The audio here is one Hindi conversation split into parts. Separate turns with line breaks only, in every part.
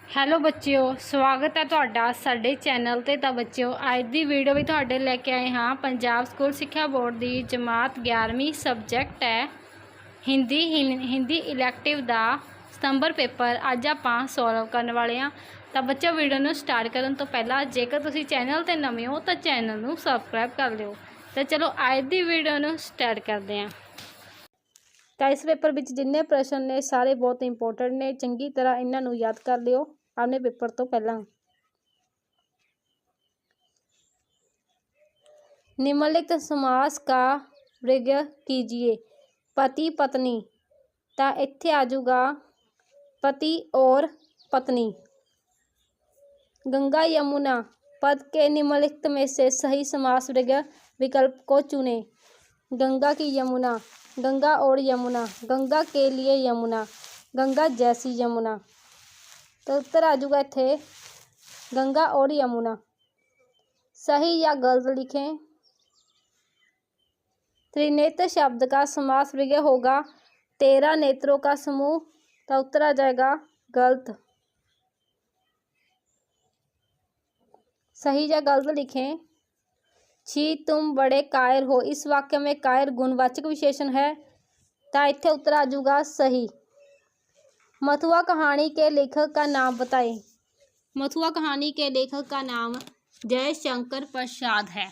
ਹੈਲੋ ਬੱਚਿਓ, ਸਵਾਗਤ ਹੈ ਤੁਹਾਡਾ ਸਾਡੇ ਚੈਨਲ ਤੇ। ਤਾਂ ਬੱਚਿਓ, ਅੱਜ ਦੀ ਵੀਡੀਓ ਵੀ ਤੁਹਾਡੇ ਲੈ ਕੇ ਆਏ ਹਾਂ ਪੰਜਾਬ ਸਕੂਲ ਸਿੱਖਿਆ ਬੋਰਡ ਦੀ ਜਮਾਤ 11ਵੀਂ ਸਬਜੈਕਟ ਹੈ ਹਿੰਦੀ ਇਲੈਕਟਿਵ ਦਾ ਸਤੰਬਰ ਪੇਪਰ ਅੱਜ ਆਪਾਂ ਸੋਲਵ ਕਰਨ ਵਾਲੇ ਹਾਂ। ਤਾਂ ਬੱਚਿਓ, ਵੀਡੀਓ ਨੂੰ ਸਟਾਰਟ ਕਰਨ ਤੋਂ ਪਹਿਲਾਂ ਜੇਕਰ ਤੁਸੀਂ ਚੈਨਲ ਤੇ ਨਵੇਂ ਹੋ ਤਾਂ ਚੈਨਲ ਨੂੰ ਸਬਸਕ੍ਰਾਈਬ ਕਰ ਲਿਓ। ਤਾਂ ਚਲੋ ਅੱਜ ਦੀ ਵੀਡੀਓ ਨੂੰ ਸਟਾਰਟ ਕਰਦੇ ਹਾਂ। ਤਾਂ इस पेपर ਵਿੱਚ जिन्ने प्रश्न ने सारे बहुत इंपोर्टेंट ने, चंगी तरह इन्हों याद कर लियो अपने पेपर तो पहला। निम्नलिखित समास का प्रयोग कीजिए। पति पत्नी, तो इत्थे आ जाऊगा पति और पत्नी। गंगा यमुना, पद के निम्नलिखित में से सही समास विकल्प को चुने। गंगा की यमुना, गंगा और यमुना, गंगा के लिए यमुना, गंगा जैसी यमुना। तो उत्तर आ जाऊगा इत्थे गंगा और यमुना। सही या गलत लिखें। त्रिनेत्र शब्द का समास विग्रह होगा 13 नेत्रों का समूह। तो उत्तर आ जाएगा गलत। सही या गलत लिखें। छी तुम बड़े कायर हो, इस वाक्य में कायर गुणवाचक विशेषण है। तो इत्थे उत्तर आ जाऊगा सही। मथुआ कहानी के लेखक का नाम बताएं। मथुआ कहानी के लेखक का नाम जयशंकर प्रसाद है।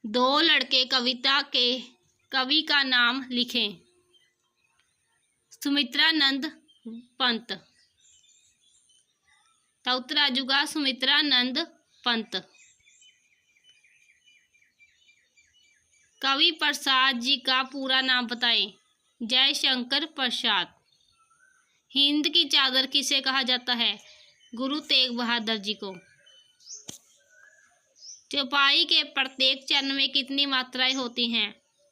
दो लड़के कविता के कवि का नाम लिखें। सुमित्रानंद पंत। तो उत्तर आ जाऊगा सुमित्रानंद पंत। कवि प्रसाद जी का पूरा नाम बताएं। जयशंकर प्रसाद। हिंद की चादर किसे कहा जाता है? गुरु तेग बहादुर जी को। चौपाई के प्रत्येक चरण में कितनी मात्राएं होती हैं?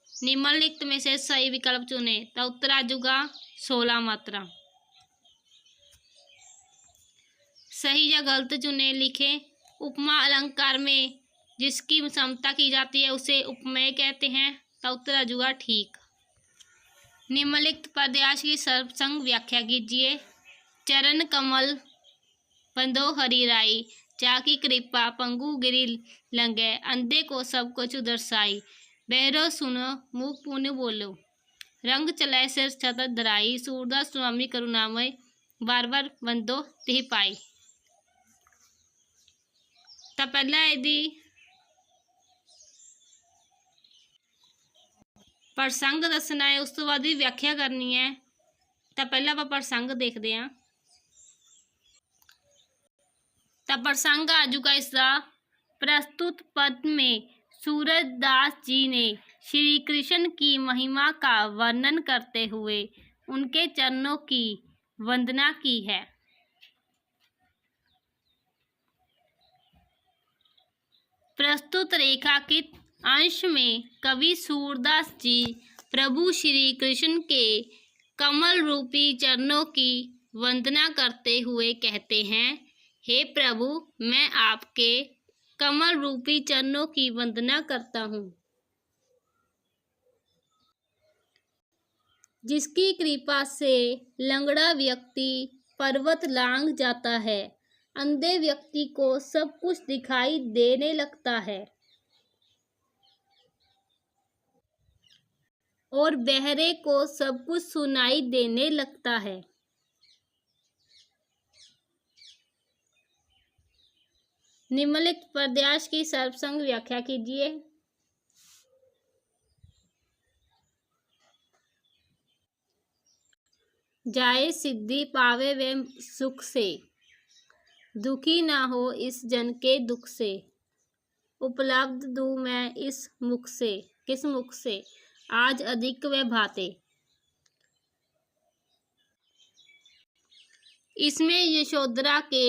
निम्नलिखित में से सही विकल्प चुने। तो उत्तर आ जाऊगा 16 मात्रा। सही या गलत चुने लिखें। उपमा अलंकार में जिसकी समता की जाती है उसे उपमेय कहते हैं। तो उत्तर आ जाऊगा ठीक। निम्नलिखित पद्यांश की सर्वसंग व्याख्या कीजिए। चरण कमल बंदो हरि राई, चाकी कृपा पंगु गिरी लंगे, अंधे को सब कुछ दर्शाई, बहरो सुनो मुख पुण्य बोलो, रंग चलाए सिर छतर धराई, सूरदास स्वामी करुणामय, बार बार बंदो तिह पाई। तो पहला यदि प्रसंग दसना है, उस तो बाद भी व्याख्या करनी है। तो पहला आप प्रसंग देखते हैं। तो प्रसंग आ जाऊगा इसका प्रस्तुत पद में सूरदास जी ने श्री कृष्ण की महिमा का वर्णन करते हुए उनके चरणों की वंदना की है। प्रस्तुत रेखांकित अंश में कवि सूरदास जी प्रभु श्री कृष्ण के कमल रूपी चरणों की वंदना करते हुए कहते हैं, हे प्रभु, मैं आपके कमल रूपी चरणों की वंदना करता हूँ। जिसकी कृपा से लंगड़ा व्यक्ति पर्वत लांघ जाता है, अंधे व्यक्ति को सब कुछ दिखाई देने लगता है और बहरे को सब कुछ सुनाई देने लगता है। निम्नलिखित पद्यांश की सर्वसंग व्याख्या कीजिए। जाए सिद्धि पावे वे सुख से, दुखी ना हो इस जन के दुख से, उपलब्ध दूं मैं इस मुख से, किस मुख से, आज अधिक व भाते। इसमें यशोधरा के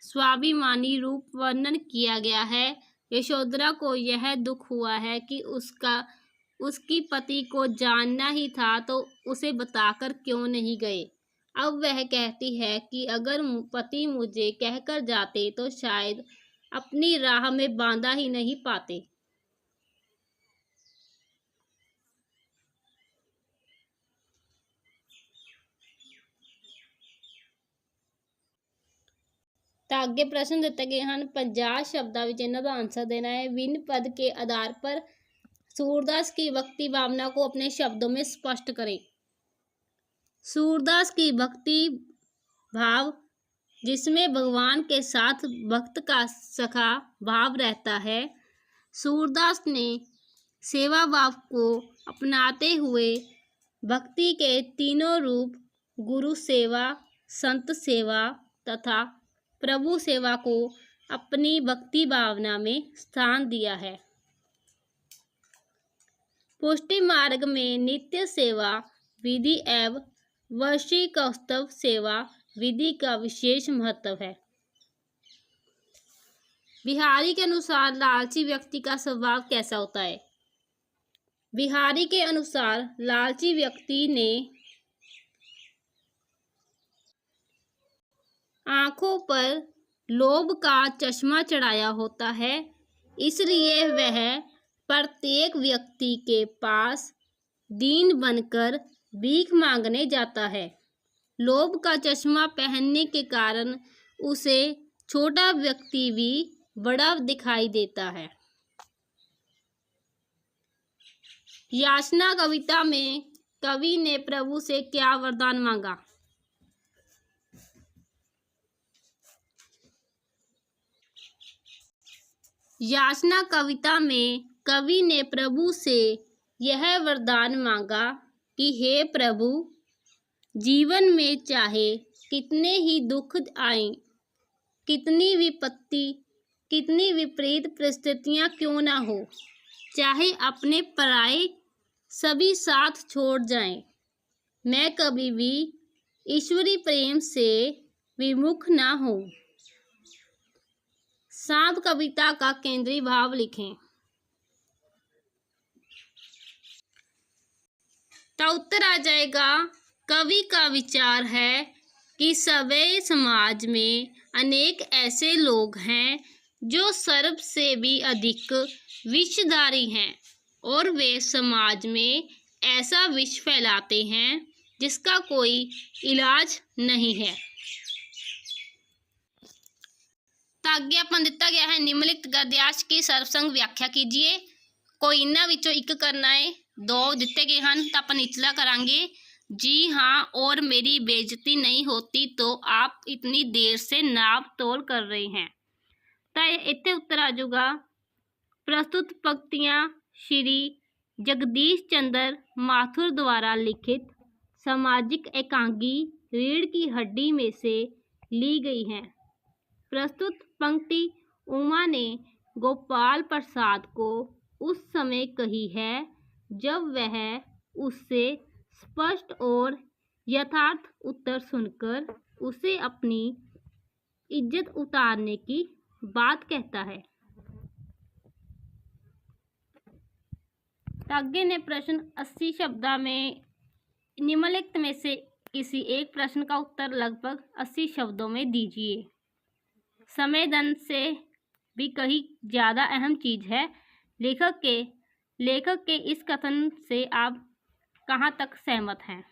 स्वाभिमानी रूप वर्णन किया गया है। यशोधरा को यह दुख हुआ है कि उसकी पति को जानना ही था तो उसे बताकर क्यों नहीं गए। अब वह कहती है कि अगर पति मुझे कहकर जाते तो शायद अपनी राह में बांधा ही नहीं पाते। ਤਾਂ ਅੱਗੇ ਪ੍ਰਸ਼ਨ ਦਿੱਤੇ ਗਏ ਹਨ। 50 शब्दों ਵਿੱਚ ਇਹਨਾਂ ਦਾ आंसर देना है। विन पद के आधार पर सूरदास की भक्ति भावना को अपने शब्दों में स्पष्ट करें। सूरदास की भक्ति भाव जिसमें भगवान के साथ भक्त का सखा भाव रहता है। सूरदास ने सेवा भाव को अपनाते हुए भक्ति के तीनों रूप गुरु सेवा, संत सेवा तथा प्रभु सेवा को अपनी भक्ति भावना में स्थान दिया है। पुष्टि मार्ग में नित्य सेवा विधि एवं वार्षिकोत्सव सेवा विधि का विशेष महत्व है। बिहारी के अनुसार लालची व्यक्ति का स्वभाव कैसा होता है? बिहारी के अनुसार लालची व्यक्ति ने आंखों पर लोभ का चश्मा चढ़ाया होता है, इसलिए वह प्रत्येक व्यक्ति के पास दीन बनकर भीख मांगने जाता है। लोभ का चश्मा पहनने के कारण उसे छोटा व्यक्ति भी बड़ा दिखाई देता है। याचना कविता में कवि ने प्रभु से क्या वरदान मांगा? याचना कविता में कवि ने प्रभु से यह वरदान मांगा कि हे प्रभु, जीवन में चाहे कितने ही दुख आएं, कितनी विपत्ति, कितनी विपरीत परिस्थितियां क्यों ना हो, चाहे अपने पराए सभी साथ छोड़ जाएं, मैं कभी भी ईश्वरी प्रेम से विमुख ना हूँ। सांप कविता का केंद्रीय भाव लिखें। तो उत्तर आ जाएगा, कवि का विचार है कि सभ्य समाज में अनेक ऐसे लोग हैं जो सर्प से भी अधिक विषधारी हैं और वे समाज में ऐसा विष फैलाते हैं जिसका कोई इलाज नहीं है। आगे अपन दिता गया है निम्नलिखित गद्यांश की सर्वसंग व्याख्या कीजिए। कोई इन्हां विचों एक करना है। दो दिते गए हैं तो अपन निचला करांगे। जी हाँ, और मेरी बेइज्जती नहीं होती तो आप इतनी देर से नाप तोल कर रहे हैं। तो इत्थे उत्तर आ जाऊगा, प्रस्तुत पंक्तियां श्री जगदीश चंद्र माथुर द्वारा लिखित सामाजिक एकांगी रीढ़ की हड्डी में से ली गई हैं। प्रस्तुत पंक्ति उमा ने गोपाल प्रसाद को उस समय कही है जब वह उससे स्पष्ट और यथार्थ उत्तर सुनकर उसे अपनी इज्जत उतारने की बात कहता है। आगे ने प्रश्न 80 शब्दों में निम्नलिखित में से किसी एक प्रश्न का उत्तर लगभग 80 शब्दों में दीजिए। समय धन से भी कहीं ज़्यादा अहम चीज़ है। लेखक के इस कथन से आप कहाँ तक सहमत हैं?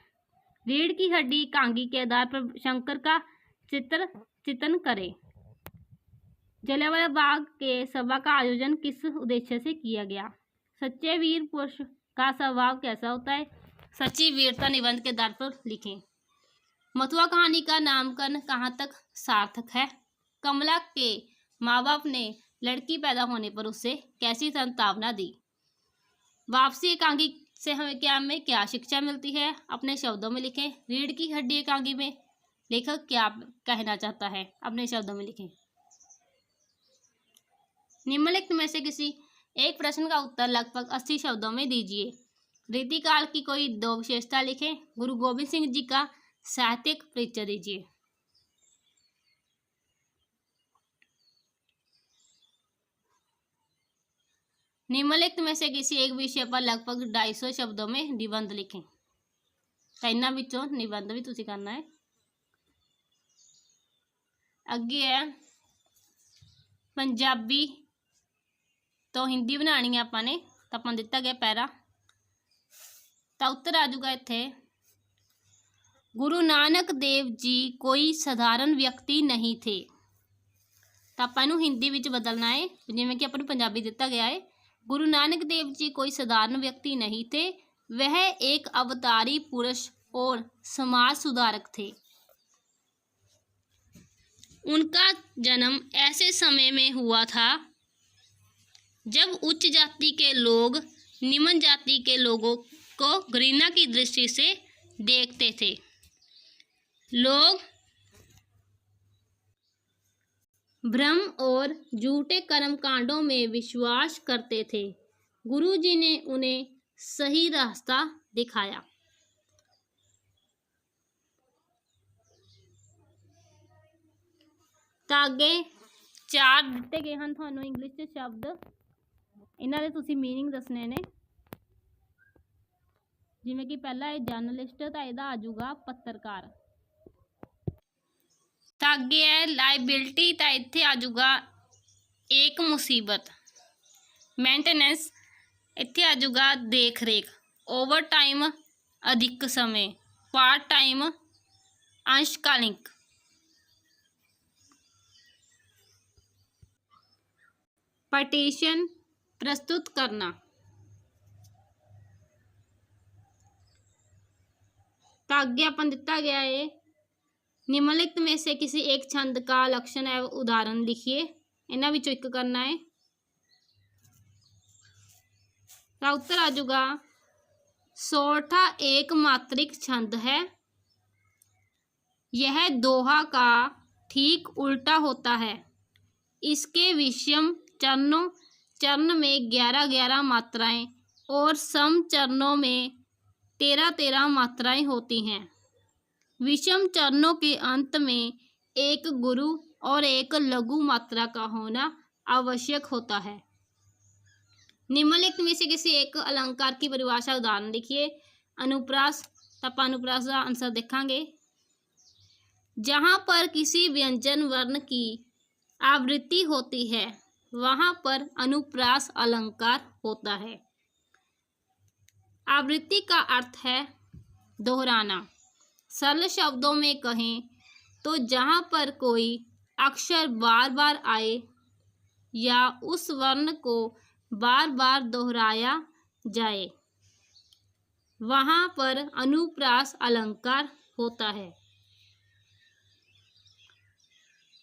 रीढ़ की हड्डी एकांगी के आधार पर शंकर का चित्रण करें। जलियांवाला बाग के सभा का आयोजन किस उद्देश्य से किया गया? सच्चे वीर पुरुष का स्वभाव कैसा होता है? सच्ची वीरता निबंध के आधार पर लिखें। मथुआ कहानी का नामकरण कहाँ तक सार्थक है? कमला के माँ बाप ने लड़की पैदा होने पर उसे कैसी संतावना दी? वापसी एकांगी से हमें क्या शिक्षा मिलती है? अपने शब्दों में लिखें। रीढ़ की हड्डी एकांगी में लेखक क्या कहना चाहता है? अपने शब्दों में लिखें। निम्नलिखित में से किसी एक प्रश्न का उत्तर लगभग 80 शब्दों में दीजिए। रीतिकाल की कोई दो विशेषता लिखें। गुरु गोविंद सिंह जी का साहित्यिक परिचय दीजिए। निम्नलिखित में से किसी एक विषय पर लगभग 250 शब्दों में निबंध लिखें। तो इन्हां विचों निबंध भी तुसीं करना है। अगे है पंजाबी तो हिंदी बनानी है आपां ने, तो आपां दिता गया पैरा। तो उत्तर आ जाऊगा इत्थे, गुरु नानक देव जी कोई साधारण व्यक्ति नहीं थे। ਤਾਂ ਆਪਾਂ ਇਹਨੂੰ ਹਿੰਦੀ ਵਿੱਚ ਬਦਲਣਾ ਹੈ, ਜਿਵੇਂ ਕਿ ਆਪਾਂ ਨੂੰ ਪੰਜਾਬੀ ਦਿੱਤਾ ਗਿਆ है। गुरु नानक देव जी कोई साधारण व्यक्ति नहीं थे, वह एक अवतारी पुरुष और समाज सुधारक थे। उनका जन्म ऐसे समय में हुआ था जब उच्च जाति के लोग निम्न जाति के लोगों को घृणा की दृष्टि से देखते थे। लोग भ्रम और झूठे कर्म कांडों में विश्वास करते थे। गुरु जी ने उन्हें सही रास्ता दिखाया। तागे 4 दिते गए हैं थानू इंग्लिश के शब्द, इन्हां दे तुसीं मीनिंग दसने ने। जिवें कि पहला है जर्नलिस्ट, तो इहदा आ जाऊगा पत्रकार। ਤਾਂ ਅੱਗੇ है लाइबिलिटी, तो इत्थे आ जाऊगा एक मुसीबत। मेंटेनेंस, इत्थे आ जाऊगा देख रेख। ओवर टाइम अधिक समय, पार्ट टाइम अंशकालिक। पटिशन प्रस्तुत करना। तो आगे अपन दिता गया है निम्नलिखित में से किसी एक छंद का लक्षण एवं उदाहरण लिखिए। इन्हां विचों एक करना है। तो उत्तर आ जाऊगा सोठा एक मात्रिक छंद है। यह दोहा का ठीक उल्टा होता है। इसके विषम चरण में 11-11 मात्राएं और सम चरणों में 13-13 मात्राएं होती हैं। विषम चरणों के अंत में एक गुरु और एक लघु मात्रा का होना आवश्यक होता है। निम्नलिखित में से किसी एक अलंकार की परिभाषा उदाहरण लिखिए। अनुप्रास, तब अनुप्रास का आंसर देखेंगे। जहाँ पर किसी व्यंजन वर्ण की आवृत्ति होती है वहाँ पर अनुप्रास अलंकार होता है। आवृत्ति का अर्थ है दोहराना। सरल शब्दों में कहें तो जहाँ पर कोई अक्षर बार बार आए या उस वर्ण को बार बार दोहराया जाए वहाँ पर अनुप्रास अलंकार होता है।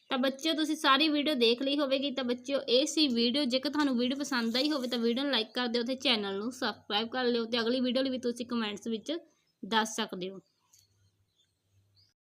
तो बच्चों तुसी सारी वीडियो देख ली होगी। तो बच्चों ये सी वीडियो, जेकर तुहानू वीडियो पसंद आई हो तो वीडियो नूं लाइक कर दिओ ते चैनल नूं सबसक्राइब कर लिओ ते अगली वीडियो लई भी तुसी कमेंट्स विच दस सकदे हो।